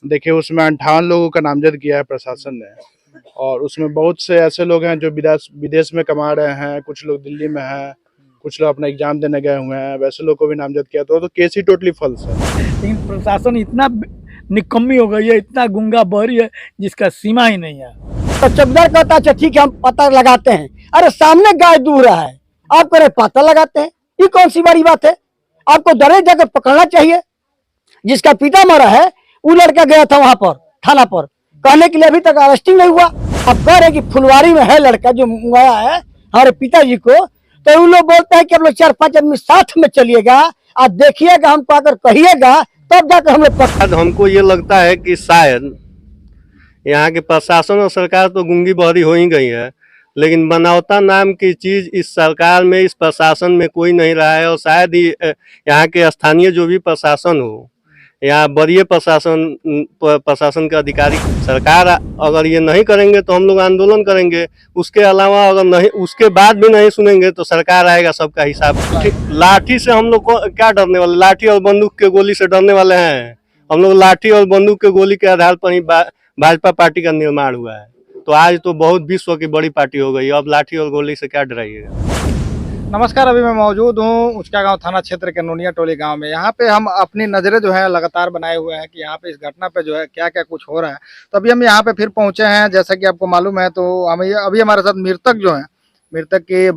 देखिए उसमें 58 लोगों का नामजद किया है प्रशासन ने, और उसमें बहुत से ऐसे लोग हैं जो विदेश विदेश में कमा रहे हैं, कुछ लोग दिल्ली में हैं, कुछ लोग अपना एग्जाम देने गए हुए हैं, वैसे लोग को भी नामजद किया। तो केस ही टोटली फॉल्स है। लेकिन प्रशासन इतना निकम्मी हो गई है, इतना गुंगा बहरी है जिसका सीमा ही नहीं है। तो चौकीदार कहता है अच्छा ठीक है हम पता लगाते हैं, अरे सामने गाय दूह रहा है, आप कह रहे पता लगाते हैं, ये कौन सी बड़ी बात है? आपको डरे जाकर पकड़ना चाहिए। जिसका पिता मरा है वो लड़का गया था वहां पर थाना पर कहने के लिए, अभी तक अरेस्टिंग नहीं हुआ। अब कह रहे कि फुलवारी में है लड़का जो मंगाया है हमारे पिताजी को, तो वो लोग बोलते हैं कि हम लोग 4-5 आदमी साथ में चलिएगा और देखिएगा, हमको अगर कहिएगा तब जाकर हम लोग। हमको ये लगता है कि शायद यहाँ के प्रशासन और सरकार तो गूंगी बहरी हो ही गई है, लेकिन मानवता नाम की चीज इस सरकार में, इस प्रशासन में कोई नहीं रहा है। और शायद ही यहाँ के स्थानीय जो भी प्रशासन हो या वरीय प्रशासन के अधिकारी, सरकार अगर ये नहीं करेंगे तो हम लोग आंदोलन करेंगे। उसके अलावा अगर नहीं, उसके बाद भी नहीं सुनेंगे तो सरकार आएगा, सबका हिसाब। लाठी से हम लोग को क्या डरने वाले? लाठी और बंदूक के गोली से डरने वाले हैं? हम लोग लाठी और बंदूक के गोली के आधार पर ही भाजपा पार्टी का निर्माण हुआ है। तो आज तो बहुत विश्व की बड़ी पार्टी हो गई, अब लाठी और गोली से क्या डराइएगा। नमस्कार, अभी मैं मौजूद हूँ उचका गांव थाना क्षेत्र के नोनिया टोली गांव में। यहाँ पे हम अपनी नज़रें जो है लगातार बनाए हुए हैं कि यहाँ पे इस घटना पे जो है क्या क्या कुछ हो रहा है। तो अभी हम यहाँ पे फिर पहुँचे हैं, जैसा कि आपको मालूम है। तो हमें अभी हमारे साथ मृतक जो है, मृतक की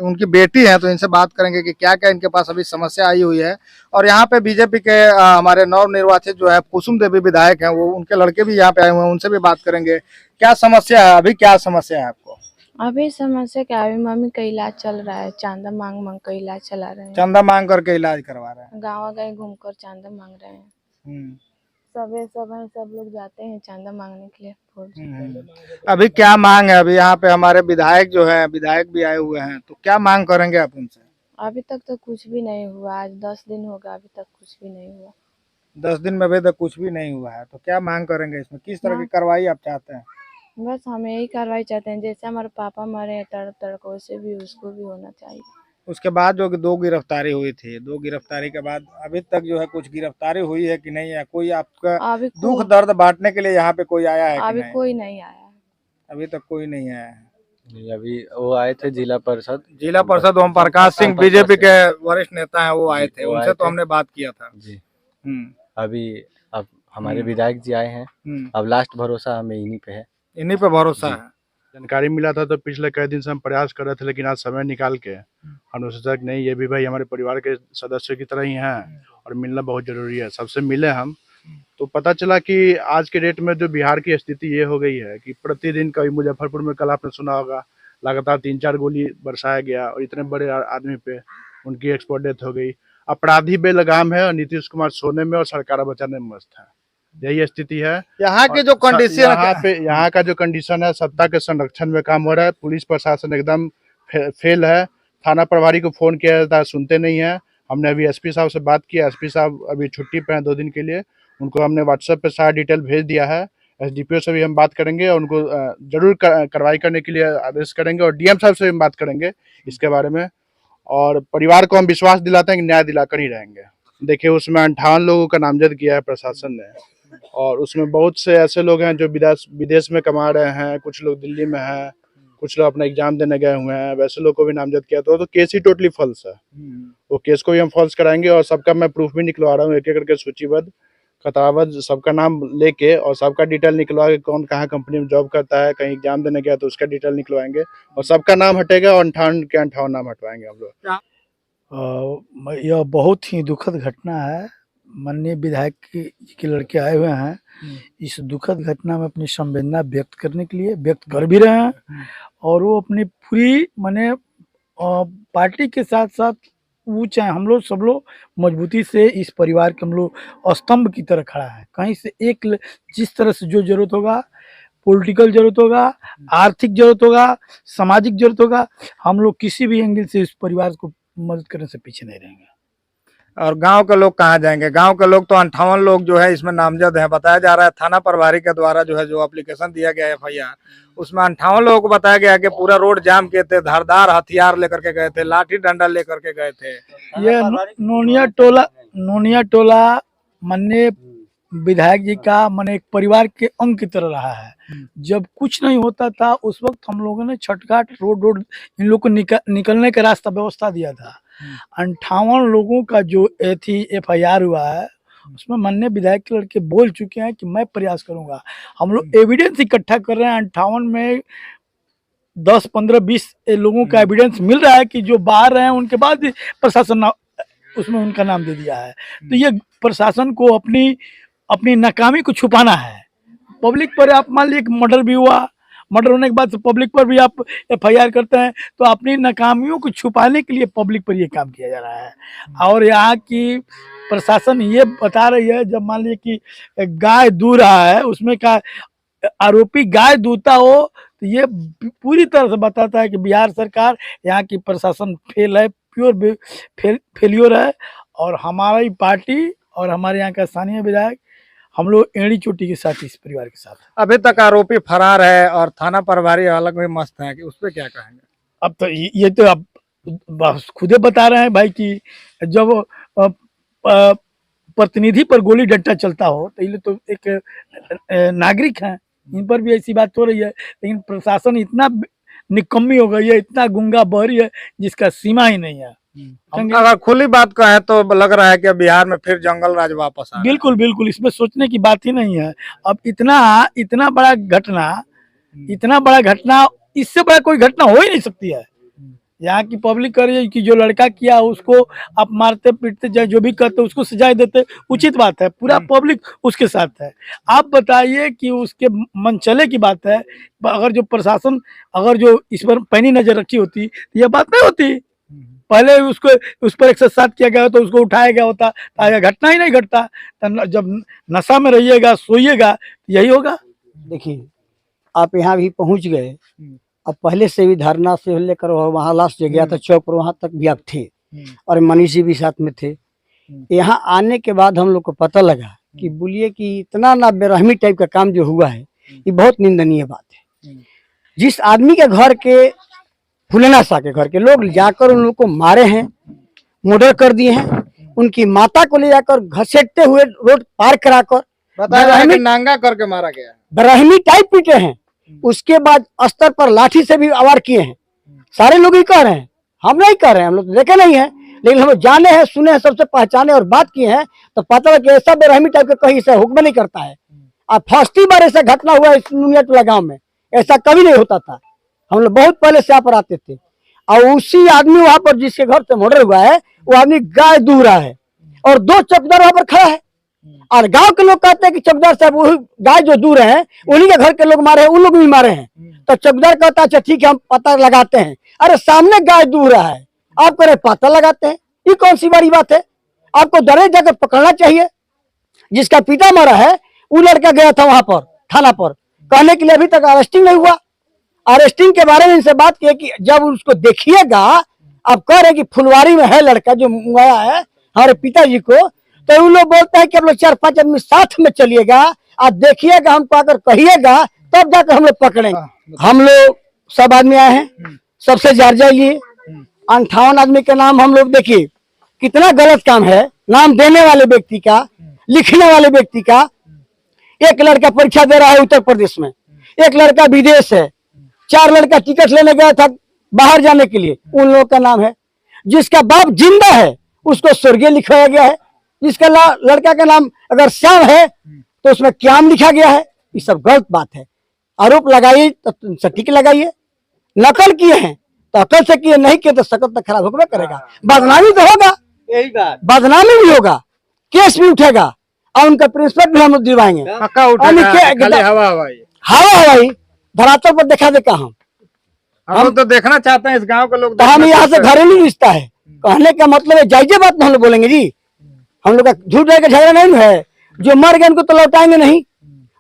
उनकी बेटी है, तो इनसे बात करेंगे कि क्या क्या इनके पास अभी समस्या आई हुई है। और यहाँ पे बीजेपी के हमारे नवनिर्वाचित जो है कुसुम देवी विधायक हैं, वो उनके लड़के भी यहाँ पे आए हुए हैं, उनसे भी बात करेंगे क्या समस्या है। अभी क्या समस्या है आपको? अभी समस्या क्या, अभी मम्मी का इलाज चल रहा है, चांदा मांग मांग कर इलाज चला रहे हैं। चंदा मांग करके इलाज करवा रहे हैं, गाँव गए घूमकर चांदा मांग रहे हैं। सब लोग जाते हैं चांदा मांगने के लिए। अभी क्या मांग है? अभी यहाँ पे हमारे विधायक जो है, विधायक भी आए हुए हैं, तो क्या मांग करेंगे आप उनसे? अभी तक तो कुछ भी नहीं हुआ, आज 10 दिन हो गया, अभी तक कुछ भी नहीं हुआ। 10 दिन में अभी तक कुछ भी नहीं हुआ है, तो क्या मांग करेंगे? इसमें किस तरह की कार्रवाई आप चाहते हैं? बस हम यही कार्रवाई चाहते हैं, जैसे हमारे पापा मरे हैं तड़प तड़प, वैसे भी उसको भी होना चाहिए। उसके बाद जो 2 गिरफ्तारी हुई थी, 2 गिरफ्तारी के बाद अभी तक जो है कुछ गिरफ्तारी हुई है कि नहीं है? कोई आपका दुख दर्द बांटने के लिए यहाँ पे कोई आया है कि अभी नहीं? कोई नहीं आया है, अभी तक कोई नहीं आया है। अभी वो आए थे जिला परिषद ओम प्रकाश सिंह बीजेपी के वरिष्ठ नेता हैं, वो आए थे, उनसे तो हमने बात किया था जी। अभी अब हमारे विधायक जी आए हैं, अब लास्ट भरोसा हमें इन्हीं पे है, इन्हीं पे भरोसा है। जानकारी मिला था तो पिछले कई दिन से हम प्रयास कर रहे थे, लेकिन आज समय निकाल के हमने सोचा कि नहीं, ये भी भाई हमारे परिवार के सदस्य की तरह ही हैं और मिलना बहुत जरूरी है। सबसे मिले हम, तो पता चला कि आज के डेट में जो बिहार की स्थिति ये हो गई है कि प्रतिदिन कभी मुजफ्फरपुर में, कल आपने सुना होगा, लगातार 3-4 गोली बरसाया गया और इतने बड़े आदमी पे उनकी एक्सपोर्ट डेथ हो गई। अपराधी बेलगाम है और नीतीश कुमार सोने में और सरकार बचाने में मस्त है। यही स्थिति है यहाँ के जो कंडीशन, यहाँ का जो कंडीशन है, सत्ता के संरक्षण में काम हो रहा है। पुलिस प्रशासन एकदम फेल है। थाना प्रभारी को फोन किया जाता है, सुनते नहीं है। हमने अभी एसपी साहब से बात किया, एसपी साहब अभी छुट्टी पे हैं 2 दिन के लिए, उनको हमने व्हाट्सएप पे सारा डिटेल भेज दिया है। एसडीपीओ से भी हम बात करेंगे और उनको जरूर कार्रवाई करने के लिए आदेश करेंगे, और डीएम साहब से भी हम बात करेंगे इसके बारे में। और परिवार को हम विश्वास दिलाते हैं कि न्याय दिलाकर ही रहेंगे। देखिए उसमें 58 लोगों का नामजद किया है प्रशासन ने, और उसमें बहुत से ऐसे लोग हैं जो विदेश में कमा रहे हैं, कुछ लोग दिल्ली में हैं, कुछ लोग अपना एग्जाम देने गए हुए हैं, वैसे लोग को भी नामजद किया। तो केस ही टोटली फॉल्स है। वो केस को भी हम फॉल्स कराएंगे और सबका मैं प्रूफ भी निकलवा रहा हूँ, एक एक करके सूचीबद्ध कतारबद्ध सबका नाम लेके और सबका डिटेल निकलवा के, कौन कहाँ कंपनी में जॉब करता है, कहीं एग्जाम देने गया तो उसका डिटेल निकलवाएंगे और सबका नाम हटेगा और 58 के 58 नाम हटवाएंगे हम लोग। यह बहुत ही दुखद घटना है। माननीय विधायक के लड़के आए हुए हैं, इस दुखद घटना में अपनी संवेदना व्यक्त करने के लिए व्यक्त कर भी रहे हैं, और वो अपनी पूरी माने पार्टी के साथ साथ वो चाहे हम लोग सब लोग मजबूती से इस परिवार के हम लोग स्तंभ की तरह खड़ा है। कहीं से एक जिस तरह से जो जरूरत होगा, पॉलिटिकल जरूरत होगा, आर्थिक जरूरत होगा, सामाजिक जरूरत होगा, हम लोग किसी भी एंगल से इस परिवार को मदद करने से पीछे नहीं रहेंगे। और गांव के लोग कहाँ जाएंगे? गांव के लोग तो 58 लोग जो है इसमें नामजद हैं। बताया जा रहा है थाना प्रभारी के द्वारा जो है, जो एप्लीकेशन दिया गया एफआईआर, उसमें 58 लोगों को बताया गया कि पूरा रोड जाम किए थे, धारदार हथियार लेकर के गए थे, लाठी डंडा लेकर के गए थे। ये नोनिया टोला माननीय विधायक जी का माने एक परिवार के अंग की तरह रहा है। जब कुछ नहीं होता था उस वक्त हम लोगों ने छठघाट रोड इन लोग को निकलने का रास्ता व्यवस्था दिया था। 58 लोगों का जो FIR हुआ है उसमें माननीय विधायक के लड़के बोल चुके हैं कि मैं प्रयास करूंगा। हम लोग एविडेंस इकट्ठा कर रहे हैं। 58 में 10, 15, 20 लोगों का एविडेंस मिल रहा है कि जो बाहर रहे हैं उनके बाद भी प्रशासन उसमें उनका नाम दे दिया है। तो ये प्रशासन को अपनी नाकामी को छुपाना है। पब्लिक पर आप मान लीजिए मर्डर भी हुआ, मर्डर होने के बाद पब्लिक पर भी आप FIR करते हैं, तो अपनी नाकामियों को छुपाने के लिए पब्लिक पर ये काम किया जा रहा है। और यहाँ की प्रशासन ये बता रही है, जब मान लीजिए कि गाय दूह रहा है उसमें का आरोपी गाय दूहता हो तो ये पूरी तरह से बताता है कि बिहार सरकार, यहाँ की प्रशासन फेल है, प्योर फेलियर है। और हमारी पार्टी और हमारे यहाँ का स्थानीय विधायक हम लोग एड़ी चोटी के साथ इस परिवार के साथ। अभी तक आरोपी फरार है और थाना प्रभारी अलग में मस्त है कि उस पर क्या कहेंगे? अब तो ये तो आप खुदे बता रहे हैं भाई कि जब प्रतिनिधि पर गोली डंडा चलता हो तो ये तो एक नागरिक हैं, इन पर भी ऐसी बात हो रही है। लेकिन प्रशासन इतना निकम्मी हो गई है, इतना गुंगा बहरी है जिसका सीमा ही नहीं है। अगर खुली बात कहें तो लग रहा है कि बिहार में फिर जंगल राज वापस आ रहा है। बिल्कुल बिल्कुल, इसमें सोचने की बात ही नहीं है। अब इतना बड़ा घटना इससे बड़ा कोई घटना हो ही नहीं सकती है। यहाँ की पब्लिक कर रही है कि जो लड़का किया उसको आप मारते पीटते चाहे जो भी करते उसको सजाए देते, उचित बात है, पूरा पब्लिक उसके साथ है। आप बताइए कि उसके मनचले की बात है, अगर जो प्रशासन अगर जो इस पर पैनी नजर रखी होती तो यह बात नहीं होती। पहले उस पर 107 किया गया तो उसको उठाया गया होता, घटना ही नहीं घटता। जब नशा में रहिएगा, सोइएगा, यही होगा। देखिए, आप यहाँ भी पहुँच गए, अब पहले से भी धरना से लेकर वहाँ लास्ट जो गया था चौक पर, वहाँ तक भी आप थे और मनीष जी भी साथ में थे। यहाँ आने के बाद हम लोग को पता लगा कि बोलिए कि इतना ना बेरहमी टाइप का काम जो हुआ है, ये बहुत निंदनीय बात है। जिस आदमी के घर के फुलेना शाह के घर के लोग जाकर उन लोग को मारे हैं, मर्डर कर दिए हैं, उनकी माता को ले जाकर घसीटते हुए रोड पार कराकर नांगा करके मारा गया, बेरहमी टाइप पीटे हैं। उसके बाद अस्तर पर लाठी से भी वार किए हैं। सारे लोग ही कह रहे हैं, हम नहीं कह रहे हैं, हम लोग देखे नहीं है, लेकिन हम जाने हैं, सुने हैं, सबसे पहचाने और बात किए हैं तो पता है कि ऐसा बेरहमी टाइप का कहीं से हुक्म नहीं करता है। अब फर्स्ट बार ऐसा घटना हुआ इस नुनिया टोला गाँव में, ऐसा कभी नहीं होता था। हम लोग बहुत पहले से यहाँ पर आते थे और उसी आदमी वहां पर जिसके घर से मर्डर हुआ है वो आदमी गाय दूह रहा है और 2 चौकीदार वहां पर खड़ा है। और गांव के लोग कहते हैं कि चौकीदार साहब वही गाय जो दूह रहे हैं उन्हीं के घर के लोग मारे हैं, उन लोग भी मारे हैं। तो चौकीदार कहता है अच्छा ठीक है हम पता लगाते हैं। अरे सामने गाय दूह रहा है, आप कह रहे पता लगाते हैं, ये कौन सी बड़ी बात है? आपको दरे जाकर पकड़ना चाहिए। जिसका पिता मरा है वो लड़का गया था वहां पर थाना पर कहने के लिए, अभी तक अरेस्टिंग नहीं हुआ। अरेस्टिंग के बारे में इनसे बात की कि जब उसको देखिएगा, आप कह रहे कि फुलवारी में है लड़का जो मंगाया है हमारे पिताजी को, तो उन लोग बोलते हैं कि आप लोग 4-5 आदमी साथ में चलिएगा और देखिएगा, हमको अगर कहिएगा तब जाकर हम लोग पकड़ेंगे। हम लोग सब आदमी आए हैं, सबसे जायजा लिए 58 आदमी के नाम हम लोग, देखिए कितना गलत काम है। नाम देने वाले व्यक्ति का, लिखने वाले व्यक्ति का, एक लड़का परीक्षा दे रहा है उत्तर प्रदेश में, एक लड़का विदेश है, 4 लड़का टिकट लेने गया था बाहर जाने के लिए, उन लोगों का नाम है। जिसका बाप जिंदा है उसको स्वर्गीय लिखवाया गया है। जिसका लड़का का नाम अगर श्याम है तो उसमें क्याम लिखा गया है। ये सब गलत बात है। आरोप लगाइए तो सटीक लगाइए, नकल किए हैं तो अकल से किए, नहीं किए तो शकल तो खराब होगा करेगा, बदनामी तो होगा, यही बात, बदनामी भी होगा, केस भी उठेगा और उनका प्रिंसिपल भी हम लोग दिलवाएंगे। पक्का उठेगा, खाली हवा हवाई धरातल पर देखा देखा हम लोग तो देखना चाहते हैं इस गांव के लोग। तो हम यहाँ से घरेलू रिश्ता है, कहने का मतलब है जायजे बात में हम लोग बोलेंगे जी। हम लोग का झूठ का झगड़ा नहीं है। जो मर गए उनको तो लौटाएंगे नहीं,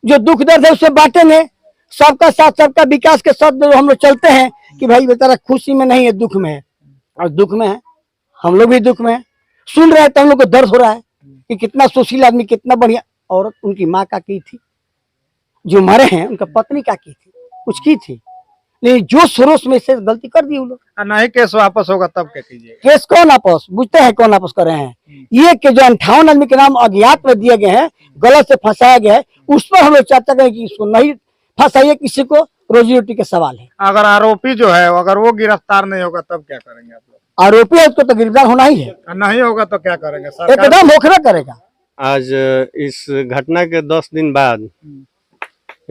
जो दुख दर्द है उससे बांटेंगे। सबका साथ, सबका विकास के साथ हम लोग चलते हैं कि भाई बेचारा खुशी में नहीं है, दुख में है। और दुख में है, हम लोग भी दुख में है। सुन रहे हैं तो हम लोग को दर्द हो रहा है कि कितना सुशील आदमी, कितना बढ़िया औरत उनकी माँ का की थी, जो मरे हैं उनका पत्नी का की थी, कुछ की थी। नहीं जो शोरोश में से गलती कर दी वो लोग। नहीं केस वापस होगा तब क्या कीजिए? केस कौन आपस बुझते हैं, कौन आपस कर रहे हैं? ये कि जो 58 आदमी के नाम अज्ञात में दिए गए हैं, गलत से फंसाया गया है, उस पर हम लोग चाहते हैं कि इसको नहीं फंसाइए, किसी को रोजी रोटी के सवाल है। अगर आरोपी जो है अगर वो गिरफ्तार नहीं होगा तब क्या करेंगे आप लोग? आरोपी है उसको तो गिरफ्तार होना ही है, नहीं होगा तो क्या करेंगे? सरकार एकदम होखबे करेगा। आज इस घटना के 10 दिन बाद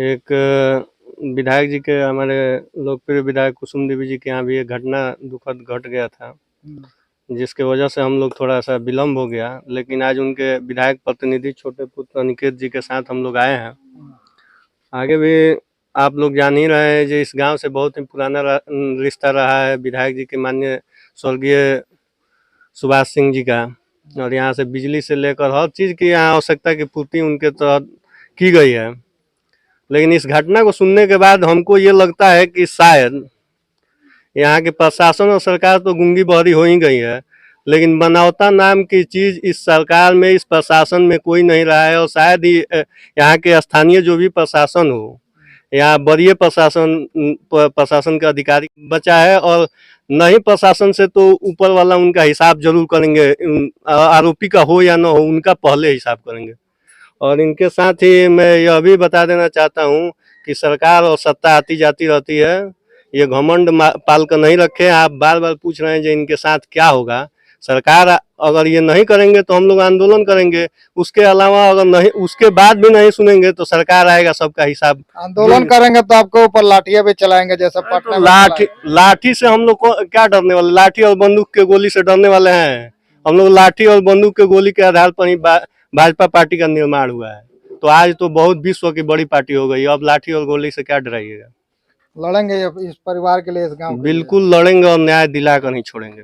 एक विधायक जी के, हमारे लोकप्रिय विधायक कुसुम देवी जी के यहाँ भी एक घटना दुखद घट गया था, जिसके वजह से हम लोग थोड़ा सा विलम्ब हो गया। लेकिन आज उनके विधायक प्रतिनिधि छोटे पुत्र अनिकेत जी के साथ हम लोग आए हैं। आगे भी आप लोग जान ही रहे हैं, जो इस गांव से बहुत ही पुराना रिश्ता रहा है विधायक जी के माननीय स्वर्गीय सुभाष सिंह जी का, और यहाँ से बिजली से लेकर हर चीज़ की यहाँ आवश्यकता की पूर्ति उनके तहत की गई है। लेकिन इस घटना को सुनने के बाद हमको ये लगता है कि शायद यहाँ के प्रशासन और सरकार तो गूंगी बहरी हो ही गई है, लेकिन मानवता नाम की चीज़ इस सरकार में, इस प्रशासन में कोई नहीं रहा है। और शायद ही यहाँ के स्थानीय जो भी प्रशासन हो, यहाँ वरीय प्रशासन का अधिकारी बचा है, और नहीं प्रशासन से तो ऊपर वाला उनका हिसाब जरूर करेंगे, आरोपी का हो या ना हो उनका पहले हिसाब करेंगे। और इनके साथ ही मैं यह भी बता देना चाहता हूँ कि सरकार और सत्ता आती जाती रहती है, ये घमंड पाल कर नहीं रखे। आप बार बार पूछ रहे हैं जो इनके साथ क्या होगा। सरकार अगर ये नहीं करेंगे तो हम लोग आंदोलन करेंगे, उसके अलावा अगर नहीं, उसके बाद भी नहीं सुनेंगे तो सरकार आएगा, सबका हिसाब। आंदोलन करेंगे तो आपके ऊपर लाठियां भी चलाएंगे जैसा पटना में लाठी से हम लोग को क्या डरने वाले? लाठी और बंदूक के गोली से डरने वाले हैं? हम लोग लाठी और बंदूक के गोली के आधार पर ही भाजपा पार्टी का निर्माण हुआ है। तो आज तो बहुत विश्व की बड़ी पार्टी हो गई, अब लाठी और गोली से क्या डराइएगा? लड़ेंगे इस परिवार के लिए, इस गांव के लिए। बिल्कुल लड़ेंगे और न्याय दिला कर नहीं छोड़ेंगे।